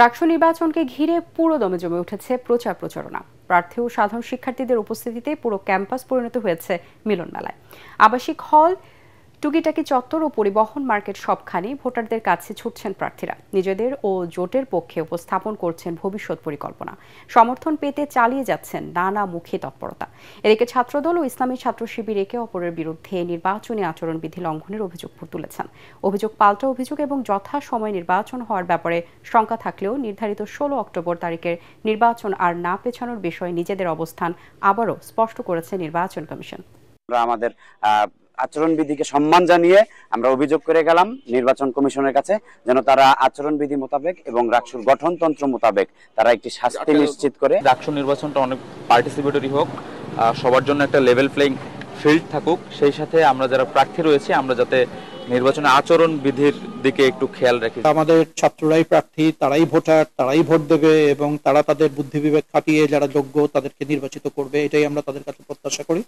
রাকসু নির্বাচনকে ঘিরে পুরোদমে জমে উঠেছে প্রচার প্রচারণা। প্রার্থী ও সাধারণ শিক্ষার্থীদের উপস্থিতিতে পুরো ক্যাম্পাস পরিণত হয়েছে মিলন মেলায়। আবাসিক হল, টুকিটাকি চত্বর ও পরিবহন মার্কেট সবখানেই ভোটারদের কাছে ছুটছেন প্রার্থীরা। নিজেদের ও জোটের পক্ষে উপস্থাপন করছেন ভবিষ্যৎ পরিকল্পনা। সমর্থন পেতে চালিয়ে যাচ্ছেন নানামুখী তৎপরতা। এদিকে ছাত্রদল ও ইসলামী ছাত্র শিবির একে অপরের বিরুদ্ধে নির্বাচনী আচরণবিধি লঙ্ঘনের অভিযোগ তুলেছেন। অভিযোগ পাল্টা অভিযোগ এবং যথাসময়ে নির্বাচন হওয়ার ব্যাপারে শঙ্কা থাকলেও নির্ধারিত 16 অক্টোবর তারিখের নির্বাচন আর না পেছানোর বিষয়ে নিজেদের অবস্থান আবারও স্পষ্ট করেছে নির্বাচন কমিশন। আমাদের আচরণবিধিকে সম্মান জানিয়ে আমরা অভিযোগ করে গেলাম নির্বাচন কমিশনের কাছে, যেন তারা আচরণবিধি মোতাবেক এবং রাকসুর গঠনতন্ত্র মোতাবেক তারা একটি শাস্তি নিশ্চিত করে। রাকসু নির্বাচনটা অনেক পার্টিসিপেটরি হোক, সবার জন্য একটা লেভেল প্লেইং ফিল্ড থাকুক, সেই সাথে আমরা যারা প্রার্থী রয়েছে আমরা যাতে নির্বাচনের আচরণ বিধির দিকে একটু খেয়াল রাখি। আমাদের ছাত্ররাই প্রার্থী, তারাই ভোটার, তারাই ভোট দেবে এবং তারা তাদের বুদ্ধি বিবেক খাটিয়ে যারা যোগ্য তাদেরকে নির্বাচিত করবে, এটাই আমরা তাদের কাছে প্রত্যাশা করি।